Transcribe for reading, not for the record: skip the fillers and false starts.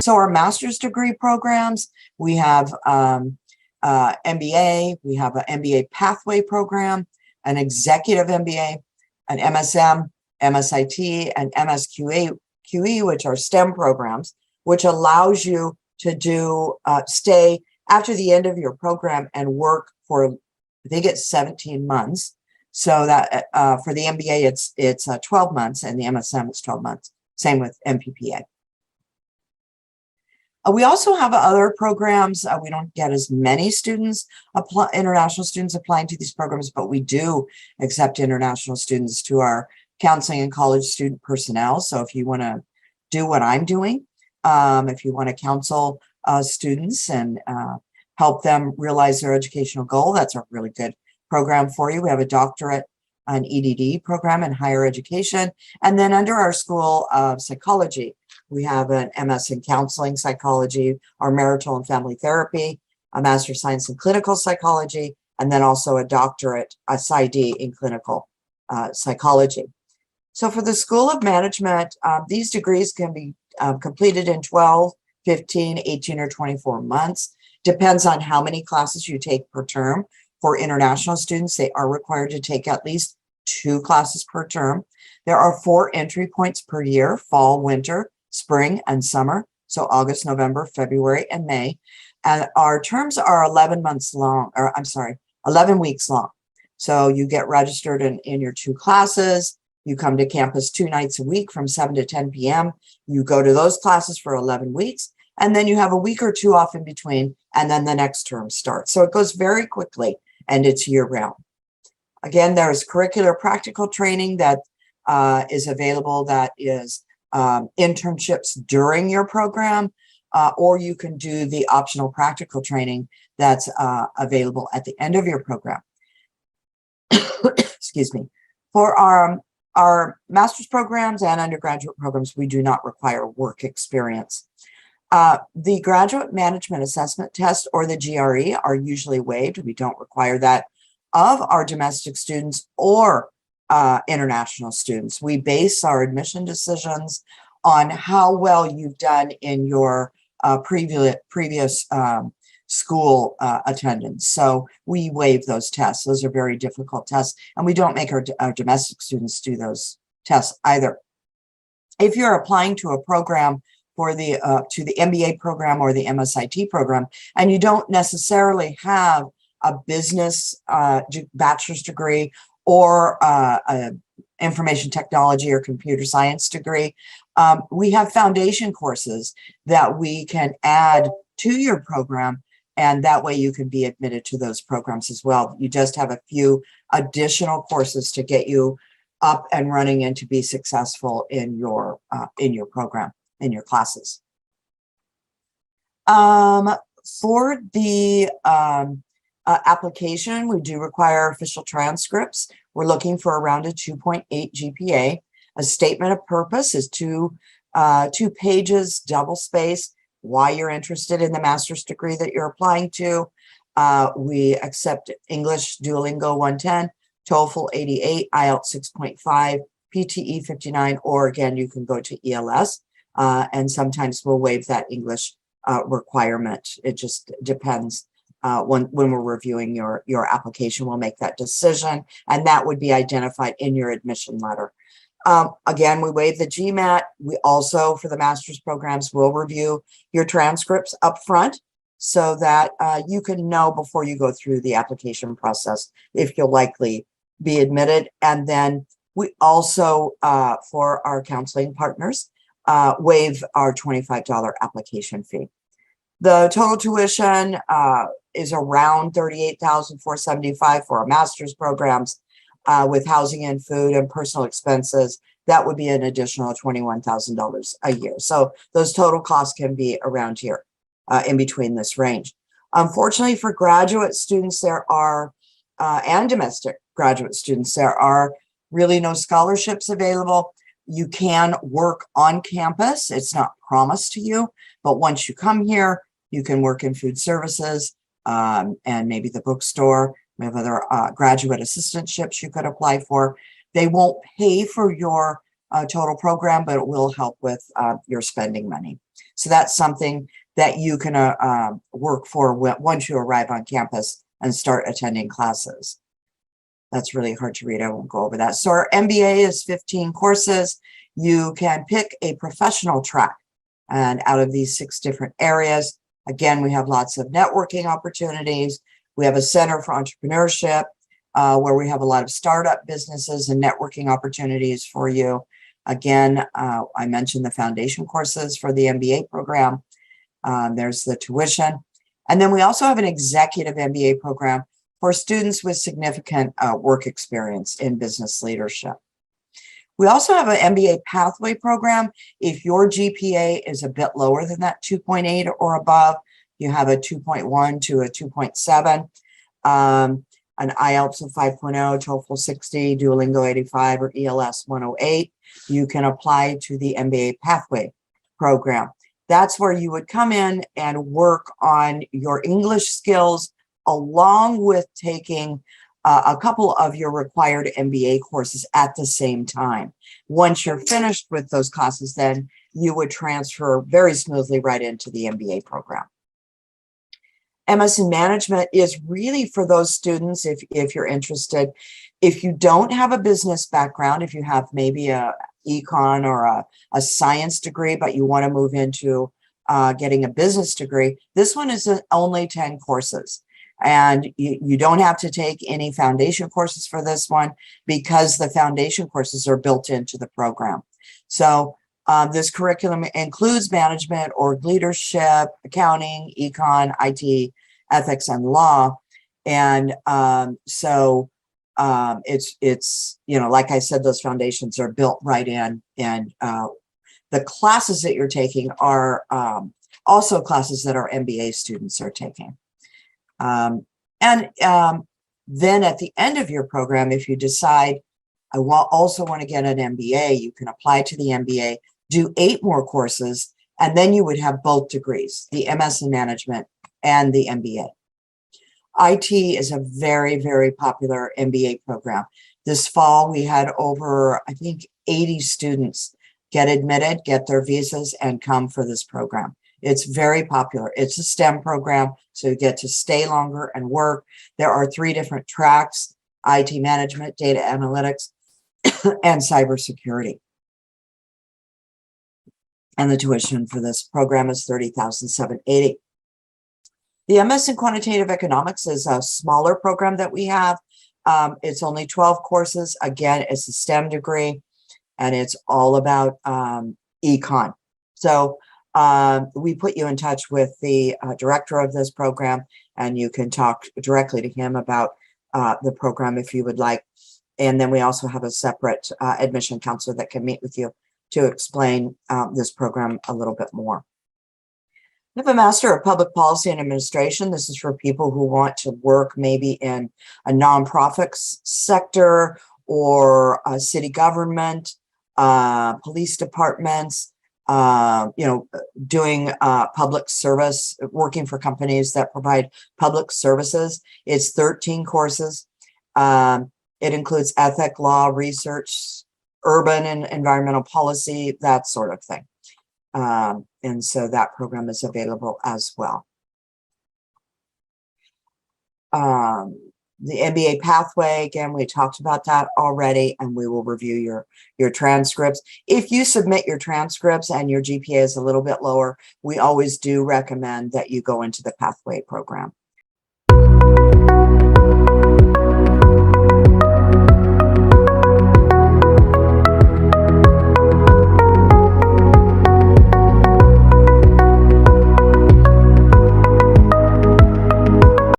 So our master's degree programs, we have MBA, we have an MBA pathway program, an executive MBA, an MSM, MSIT, and MSQE, which are STEM programs, which allows you to do stay after the end of your program and work for, I think it's 17 months. So that for the MBA, it's 12 months, and the MSM is 12 months. Same with MPPA. We also have other programs. We don't get as many students, international students applying to these programs, but we do accept international students to our counseling and college student personnel. So if you want to do what I'm doing, if you want to counsel students and help them realize their educational goal, that's a really good program for you. We have a doctorate, an EDD program in higher education. And then under our School of Psychology, we have an MS in counseling psychology, our marital and family therapy, a Master of Science in clinical psychology, and then also a doctorate, a PsyD in clinical psychology. So for the School of Management, these degrees can be completed in 12, 15, 18, or 24 months. Depends on how many classes you take per term. For international students, they are required to take at least 2 classes per term. There are 4 entry points per year: fall, winter, spring, and summer. So August, November, February, and May. And our terms are 11 months long, or I'm sorry, 11 weeks long. So you get registered in your 2 classes. You come to campus 2 nights a week from 7 to 10 p.m. You go to those classes for 11 weeks, and then you have a week or 2 off in between, and then the next term starts. So it goes very quickly, and it's year-round. Again, there's curricular practical training that is available, that is internships during your program, or you can do the optional practical training that's available at the end of your program. Excuse me. For our master's programs and undergraduate programs, we do not require work experience. The Graduate Management Assessment Test, or the GRE, are usually waived. We don't require that of our domestic students or international students. We base our admission decisions on how well you've done in your previous school attendance. So we waive those tests. Those are very difficult tests, and we don't make our domestic students do those tests either. If you're applying to a program for the to the MBA program or the MSIT program, and you don't necessarily have a business bachelor's degree or a information technology or computer science degree, we have foundation courses that we can add to your program, and that way you can be admitted to those programs as well. You just have a few additional courses to get you up and running and to be successful in your program, in your classes. For the application, we do require official transcripts. We're looking for around a 2.8 GPA. A statement of purpose is 2 pages, double space, why you're interested in the master's degree that you're applying to. We accept English Duolingo 110, TOEFL 88, IELTS 6.5, PTE 59, or again, you can go to ELS, and sometimes we'll waive that English requirement. It just depends. When we're reviewing your application, we'll make that decision, and that would be identified in your admission letter. Again, we waive the GMAT. We also, for the master's programs, will review your transcripts up front so that you can know before you go through the application process if you'll likely be admitted. And then we also, for our counseling partners, waive our $25 application fee. The total tuition is around $38,475 for our master's programs, with housing and food and personal expenses. That would be an additional $21,000 a year. So those total costs can be around here, in between this range. Unfortunately, for graduate students, there are, and domestic graduate students, there are really no scholarships available. You can work on campus. It's not promised to you, but once you come here, you can work in food services and maybe the bookstore. We have other graduate assistantships you could apply for. They won't pay for your total program, but it will help with your spending money. So that's something that you can work for once you arrive on campus and start attending classes. That's really hard to read. I won't go over that. So our MBA is 15 courses. You can pick a professional track, and out of these 6 different areas, again, we have lots of networking opportunities. We have a center for entrepreneurship, where we have a lot of startup businesses and networking opportunities for you. Again, I mentioned the foundation courses for the MBA program. There's the tuition. And then we also have an executive MBA program for students with significant work experience in business leadership. We also have an MBA pathway program. If your GPA is a bit lower than that 2.8 or above, you have a 2.1 to a 2.7, an IELTS of 5.0, TOEFL 60, Duolingo 85, or ELS 108, you can apply to the MBA pathway program. That's where you would come in and work on your English skills, along with taking a couple of your required MBA courses at the same time. Once you're finished with those classes, then you would transfer very smoothly right into the MBA program. MS in Management is really for those students, if you're interested. If you don't have a business background, if you have maybe a econ or a science degree, but you want to move into getting a business degree, this one is only 10 courses. And you don't have to take any foundation courses for this one, because the foundation courses are built into the program. So this curriculum includes management, org leadership, accounting, econ, IT, ethics, and law. And it's like I said, those foundations are built right in, and the classes that you're taking are also classes that our MBA students are taking. Then at the end of your program, if you decide, I also want to get an MBA, you can apply to the MBA, do 8 more courses, and then you would have both degrees, the MS in Management and the MBA. IT is a very, very popular MBA program. This fall, we had over, I think, 80 students get admitted, get their visas, and come for this program. It's very popular. It's a STEM program, so you get to stay longer and work. There are 3 different tracks: IT management, data analytics, and cybersecurity. And the tuition for this program is $30,780. The MS in Quantitative Economics is a smaller program that we have. It's only 12 courses. Again, it's a STEM degree, and it's all about econ. So we put you in touch with the director of this program, and you can talk directly to him about the program if you would like. And then we also have a separate admission counselor that can meet with you to explain this program a little bit more. We have a Master of Public Policy and Administration. This is for people who want to work maybe in a nonprofit sector, or city government, police departments, doing public service, working for companies that provide public services. It's 13 courses. It includes ethic, law, research, urban and environmental policy, that sort of thing. And so that program is available as well. The MBA pathway, again, we talked about that already, and we will review your transcripts. If you submit your transcripts and your GPA is a little bit lower, we always do recommend that you go into the pathway program.